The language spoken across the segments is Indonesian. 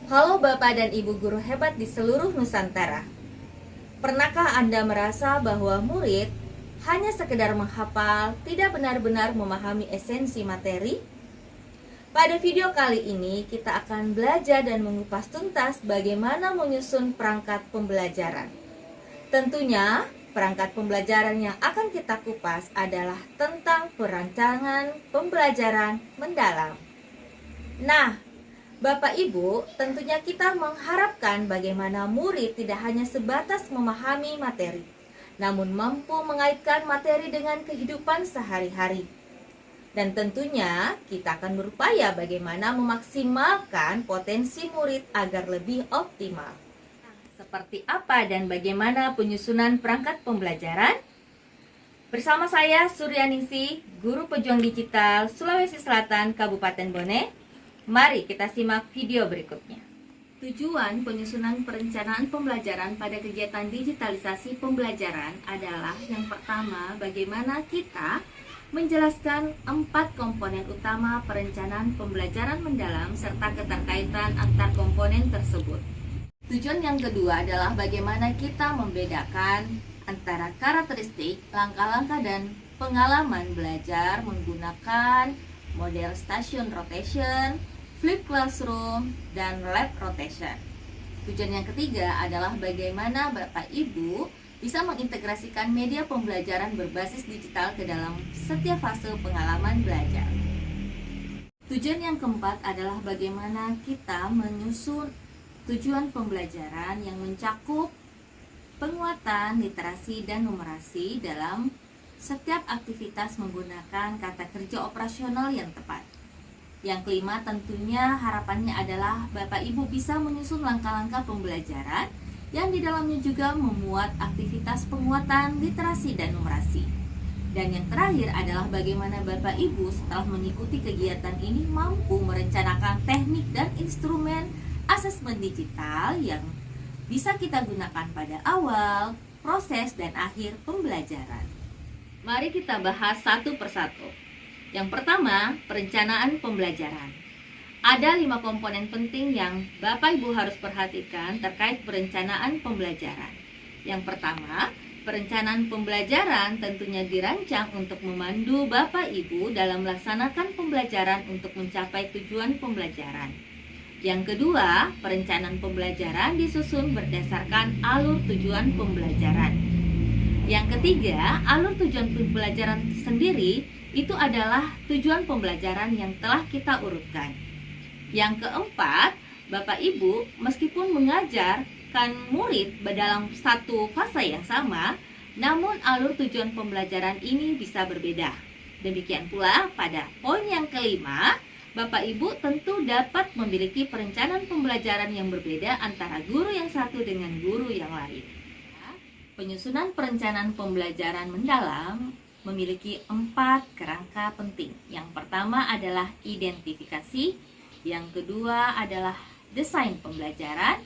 Halo Bapak dan Ibu guru hebat di seluruh Nusantara. Pernahkah Anda merasa bahwa murid hanya sekedar menghafal, tidak benar-benar memahami esensi materi? Pada video kali ini kita akan belajar dan mengupas tuntas bagaimana menyusun perangkat pembelajaran. Tentunya perangkat pembelajaran yang akan kita kupas adalah tentang perancangan pembelajaran mendalam. Nah, Bapak Ibu, tentunya kita mengharapkan bagaimana murid tidak hanya sebatas memahami materi, namun mampu mengaitkan materi dengan kehidupan sehari-hari. Dan tentunya kita akan berupaya bagaimana memaksimalkan potensi murid agar lebih optimal. Seperti apa dan bagaimana penyusunan perangkat pembelajaran? Bersama saya Suryaningsih, Guru Pejuang Digital Sulawesi Selatan, Kabupaten Bone. Mari kita simak video berikutnya. Tujuan penyusunan perencanaan pembelajaran pada kegiatan digitalisasi pembelajaran adalah yang pertama, bagaimana kita menjelaskan 4 komponen utama perencanaan pembelajaran mendalam serta keterkaitan antar komponen tersebut. Tujuan yang kedua adalah bagaimana kita membedakan antara karakteristik, langkah-langkah dan pengalaman belajar menggunakan model station rotation, flip classroom, dan lab rotation. Tujuan yang ketiga adalah bagaimana Bapak Ibu bisa mengintegrasikan media pembelajaran berbasis digital ke dalam setiap fase pengalaman belajar. Tujuan yang keempat adalah bagaimana kita menyusun tujuan pembelajaran yang mencakup penguatan literasi dan numerasi dalam setiap aktivitas menggunakan kata kerja operasional yang tepat. Yang kelima, tentunya harapannya adalah Bapak Ibu bisa menyusun langkah-langkah pembelajaran yang di dalamnya juga memuat aktivitas penguatan literasi dan numerasi. Dan yang terakhir adalah bagaimana Bapak Ibu setelah mengikuti kegiatan ini mampu merencanakan teknik dan instrumen asesmen digital yang bisa kita gunakan pada awal, proses, dan akhir pembelajaran. Mari kita bahas satu persatu. Yang pertama, perencanaan pembelajaran. Ada 5 komponen penting yang Bapak Ibu harus perhatikan terkait perencanaan pembelajaran. Yang pertama, perencanaan pembelajaran tentunya dirancang untuk memandu Bapak Ibu dalam melaksanakan pembelajaran untuk mencapai tujuan pembelajaran. Yang kedua, perencanaan pembelajaran disusun berdasarkan alur tujuan pembelajaran. Yang ketiga, alur tujuan pembelajaran sendiri itu adalah tujuan pembelajaran yang telah kita urutkan. Yang keempat, Bapak Ibu meskipun mengajarkan murid dalam satu fase yang sama, namun alur tujuan pembelajaran ini bisa berbeda. Demikian pula pada poin yang kelima, Bapak Ibu tentu dapat memiliki perencanaan pembelajaran yang berbeda antara guru yang satu dengan guru yang lain. Penyusunan perencanaan pembelajaran mendalam memiliki 4 kerangka penting. Yang pertama adalah identifikasi, yang kedua adalah desain pembelajaran,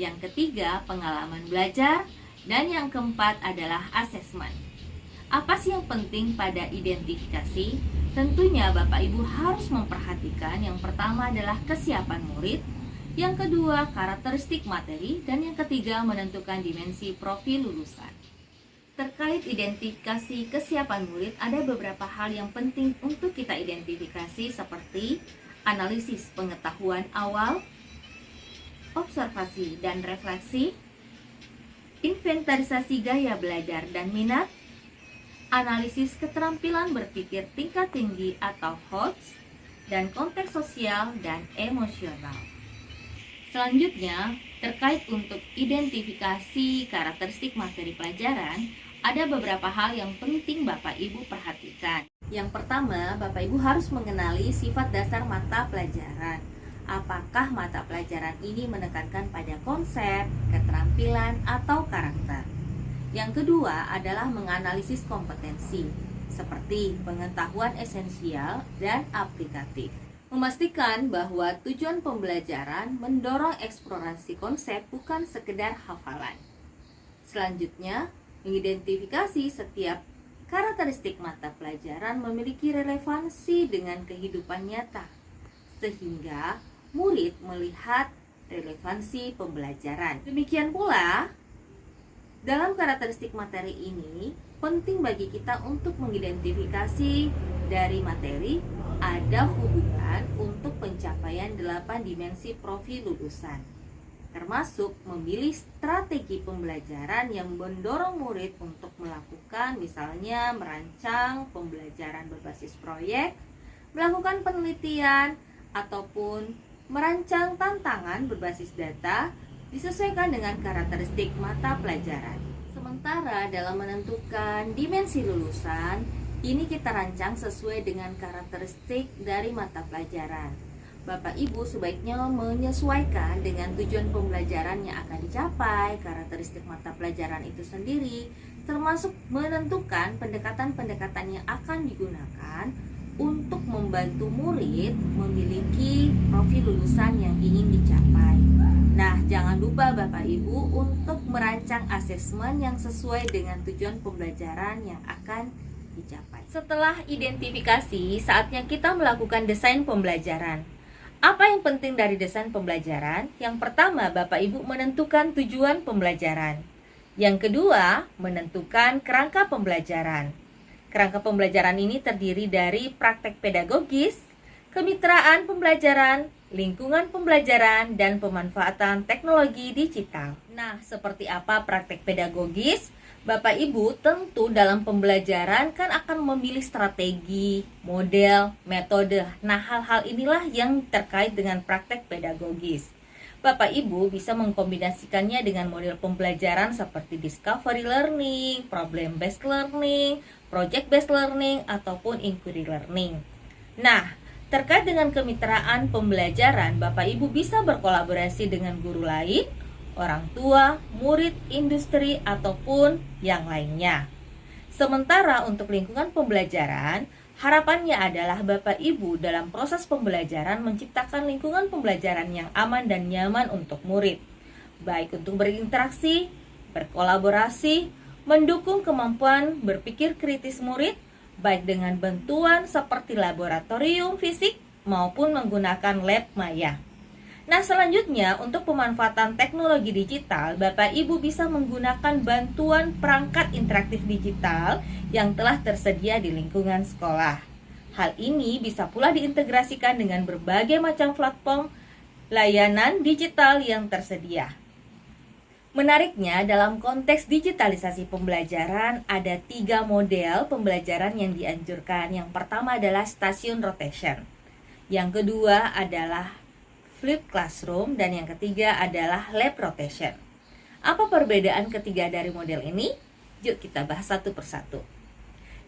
yang ketiga pengalaman belajar, dan yang keempat adalah asesmen. Apa sih yang penting pada identifikasi? Tentunya Bapak Ibu harus memperhatikan yang pertama adalah kesiapan murid, yang kedua karakteristik materi, dan yang ketiga menentukan dimensi profil lulusan. Terkait identifikasi kesiapan murid, ada beberapa hal yang penting untuk kita identifikasi seperti analisis pengetahuan awal, observasi dan refleksi, inventarisasi gaya belajar dan minat, analisis keterampilan berpikir tingkat tinggi atau HOTS, dan konteks sosial dan emosional. Selanjutnya, terkait untuk identifikasi karakteristik materi pelajaran, ada beberapa hal yang penting Bapak Ibu perhatikan. Yang pertama, Bapak Ibu harus mengenali sifat dasar mata pelajaran. Apakah mata pelajaran ini menekankan pada konsep, keterampilan, atau karakter? Yang kedua adalah menganalisis kompetensi, seperti pengetahuan esensial dan aplikatif. Memastikan bahwa tujuan pembelajaran mendorong eksplorasi konsep bukan sekedar hafalan. Selanjutnya, mengidentifikasi setiap karakteristik mata pelajaran memiliki relevansi dengan kehidupan nyata, sehingga murid melihat relevansi pembelajaran. Demikian pula, dalam karakteristik materi ini, penting bagi kita untuk mengidentifikasi dari materi ada hubungan untuk pencapaian 8 dimensi profil lulusan, termasuk memilih strategi pembelajaran yang mendorong murid untuk melakukan misalnya merancang pembelajaran berbasis proyek, melakukan penelitian, ataupun merancang tantangan berbasis data disesuaikan dengan karakteristik mata pelajaran. Sementara dalam menentukan dimensi lulusan, ini kita rancang sesuai dengan karakteristik dari mata pelajaran. Bapak Ibu sebaiknya menyesuaikan dengan tujuan pembelajaran yang akan dicapai, karakteristik mata pelajaran itu sendiri, termasuk menentukan pendekatan-pendekatan yang akan digunakan untuk membantu murid memiliki profil lulusan yang ingin dicapai. Nah, jangan lupa Bapak Ibu untuk merancang asesmen yang sesuai dengan tujuan pembelajaran yang akan dicapai. Setelah identifikasi, saatnya kita melakukan desain pembelajaran. Apa yang penting dari desain pembelajaran? Yang pertama, Bapak Ibu menentukan tujuan pembelajaran. Yang kedua, menentukan kerangka pembelajaran. Kerangka pembelajaran ini terdiri dari praktek pedagogis, kemitraan pembelajaran, lingkungan pembelajaran, dan pemanfaatan teknologi digital. Nah, seperti apa praktek pedagogis? Bapak Ibu tentu dalam pembelajaran kan akan memilih strategi, model, metode. Nah, hal-hal inilah yang terkait dengan praktek pedagogis. Bapak Ibu bisa mengkombinasikannya dengan model pembelajaran seperti discovery learning, problem based learning, project based learning, ataupun inquiry learning. Nah, terkait dengan kemitraan pembelajaran, Bapak Ibu bisa berkolaborasi dengan guru lain, orang tua, murid, industri, ataupun yang lainnya. Sementara untuk lingkungan pembelajaran, harapannya adalah Bapak Ibu dalam proses pembelajaran menciptakan lingkungan pembelajaran yang aman dan nyaman untuk murid, baik untuk berinteraksi, berkolaborasi, mendukung kemampuan berpikir kritis murid, baik dengan bantuan seperti laboratorium fisik maupun menggunakan lab maya. Nah, selanjutnya untuk pemanfaatan teknologi digital, Bapak Ibu bisa menggunakan bantuan perangkat interaktif digital yang telah tersedia di lingkungan sekolah. Hal ini bisa pula diintegrasikan dengan berbagai macam platform layanan digital yang tersedia. Menariknya, dalam konteks digitalisasi pembelajaran, ada 3 model pembelajaran yang dianjurkan. Yang pertama adalah station rotation. Yang kedua adalah flipped classroom, dan yang ketiga adalah lab rotation. Apa perbedaan ketiga dari model ini? Yuk kita bahas satu persatu.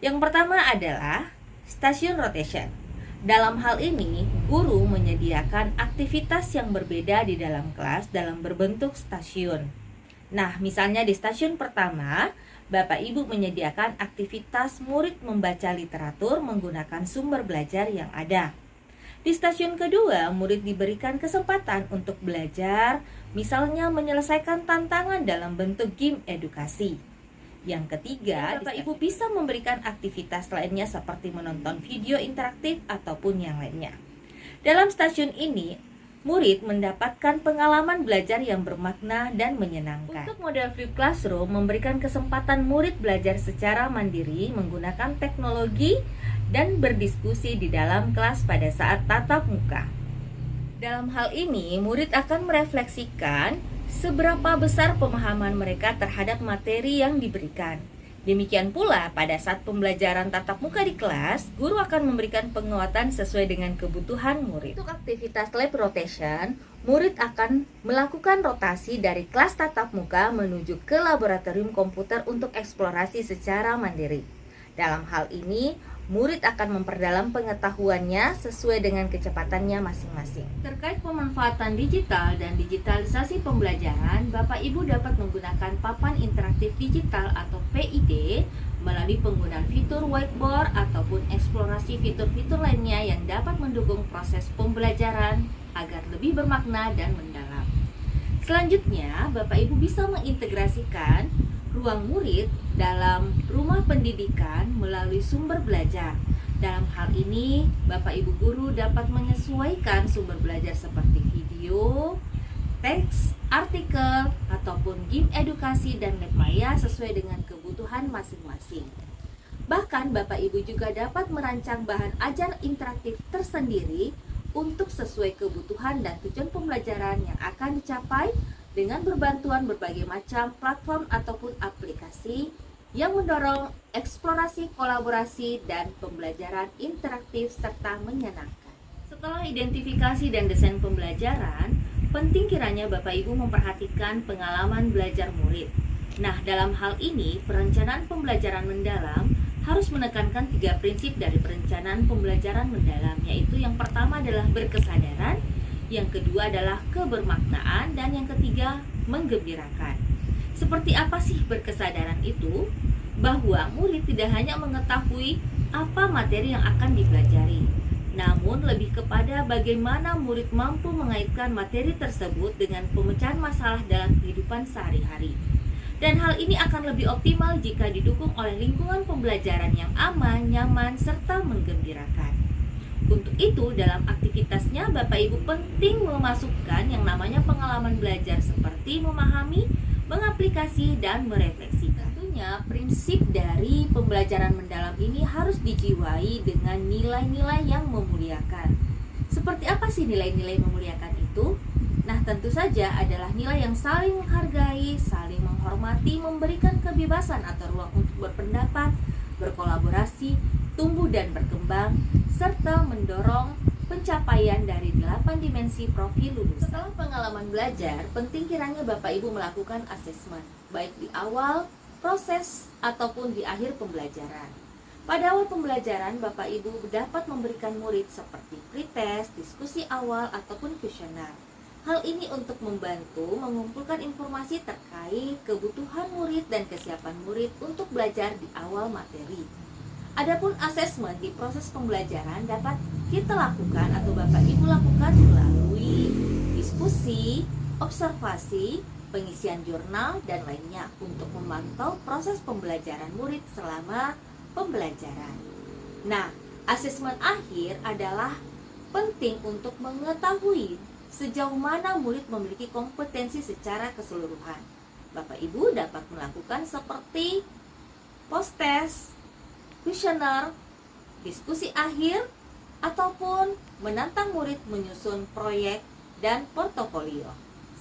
Yang pertama adalah station rotation. Dalam hal ini, guru menyediakan aktivitas yang berbeda di dalam kelas dalam berbentuk stasiun. Nah, misalnya di stasiun pertama, Bapak Ibu menyediakan aktivitas murid membaca literatur menggunakan sumber belajar yang ada. Di stasiun kedua, murid diberikan kesempatan untuk belajar, misalnya menyelesaikan tantangan dalam bentuk game edukasi. Yang ketiga, Bapak Ibu bisa memberikan aktivitas lainnya seperti menonton video interaktif ataupun yang lainnya. Dalam stasiun ini, murid mendapatkan pengalaman belajar yang bermakna dan menyenangkan. Untuk model flipped classroom memberikan kesempatan murid belajar secara mandiri menggunakan teknologi dan berdiskusi di dalam kelas pada saat tatap muka. Dalam hal ini, murid akan merefleksikan seberapa besar pemahaman mereka terhadap materi yang diberikan. Demikian pula pada saat pembelajaran tatap muka di kelas, guru akan memberikan penguatan sesuai dengan kebutuhan murid. Untuk aktivitas lab rotation, murid akan melakukan rotasi dari kelas tatap muka menuju ke laboratorium komputer untuk eksplorasi secara mandiri. Dalam hal ini, murid akan memperdalam pengetahuannya sesuai dengan kecepatannya masing-masing. Terkait pemanfaatan digital dan digitalisasi pembelajaran, Bapak Ibu dapat menggunakan papan interaktif digital atau PID melalui penggunaan fitur whiteboard ataupun eksplorasi fitur-fitur lainnya yang dapat mendukung proses pembelajaran agar lebih bermakna dan mendalam. Selanjutnya, Bapak Ibu bisa mengintegrasikan ruang murid dalam rumah pendidikan melalui sumber belajar. Dalam hal ini, Bapak Ibu guru dapat menyesuaikan sumber belajar seperti video, teks, artikel, ataupun game edukasi dan lab maya sesuai dengan kebutuhan masing-masing. Bahkan Bapak Ibu juga dapat merancang bahan ajar interaktif tersendiri untuk sesuai kebutuhan dan tujuan pembelajaran yang akan dicapai dengan berbantuan berbagai macam platform ataupun aplikasi yang mendorong eksplorasi, kolaborasi, dan pembelajaran interaktif serta menyenangkan. Setelah identifikasi dan desain pembelajaran, penting kiranya Bapak Ibu memperhatikan pengalaman belajar murid. Nah, dalam hal ini, perencanaan pembelajaran mendalam harus menekankan 3 prinsip dari perencanaan pembelajaran mendalam, yaitu yang pertama adalah berkesadaran, yang kedua adalah kebermaknaan, dan yang ketiga menggembirakan. Seperti apa sih berkesadaran itu? Bahwa murid tidak hanya mengetahui apa materi yang akan dipelajari, namun lebih kepada bagaimana murid mampu mengaitkan materi tersebut dengan pemecahan masalah dalam kehidupan sehari-hari. Dan hal ini akan lebih optimal jika didukung oleh lingkungan pembelajaran yang aman, nyaman, serta menggembirakan. Untuk itu, dalam aktivitasnya Bapak Ibu penting memasukkan yang namanya pengalaman belajar seperti memahami, mengaplikasi, dan merefleksikan. Tentunya prinsip dari pembelajaran mendalam ini harus dijiwai dengan nilai-nilai yang memuliakan. Seperti apa sih nilai-nilai memuliakan itu? Nah, tentu saja adalah nilai yang saling menghargai, saling menghormati, memberikan kebebasan atau ruang untuk berpendapat, berkolaborasi, tumbuh dan berkembang, serta mendorong pencapaian dari 8 dimensi profil lulusan. Setelah pengalaman belajar, penting kiranya Bapak Ibu melakukan asesmen, baik di awal proses ataupun di akhir pembelajaran. Pada awal pembelajaran, Bapak Ibu dapat memberikan murid seperti pretest, diskusi awal, ataupun kuesioner. Hal ini untuk membantu mengumpulkan informasi terkait kebutuhan murid dan kesiapan murid untuk belajar di awal materi. Adapun asesmen di proses pembelajaran dapat kita lakukan atau Bapak Ibu lakukan melalui diskusi, observasi, pengisian jurnal, dan lainnya untuk memantau proses pembelajaran murid selama pembelajaran. Nah, asesmen akhir adalah penting untuk mengetahui sejauh mana murid memiliki kompetensi secara keseluruhan. Bapak Ibu dapat melakukan seperti post-test, kuesioner, diskusi akhir, ataupun menantang murid menyusun proyek dan portofolio,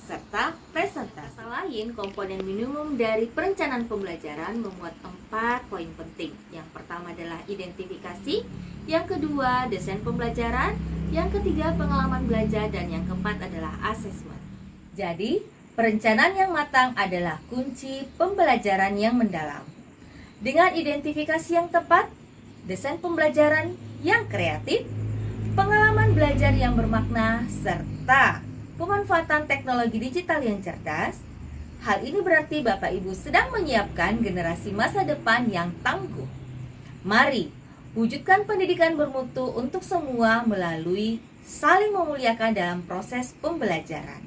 serta presentasi. Lain, komponen minimum dari perencanaan pembelajaran memuat 4 poin penting. Yang pertama adalah identifikasi, yang kedua desain pembelajaran, yang ketiga pengalaman belajar, dan yang keempat adalah asesmen. Jadi, perencanaan yang matang adalah kunci pembelajaran yang mendalam. Dengan identifikasi yang tepat, desain pembelajaran yang kreatif, pengalaman belajar yang bermakna, serta pemanfaatan teknologi digital yang cerdas, hal ini berarti Bapak Ibu sedang menyiapkan generasi masa depan yang tangguh. Mari wujudkan pendidikan bermutu untuk semua melalui saling memuliakan dalam proses pembelajaran.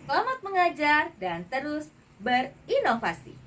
Selamat mengajar dan terus berinovasi.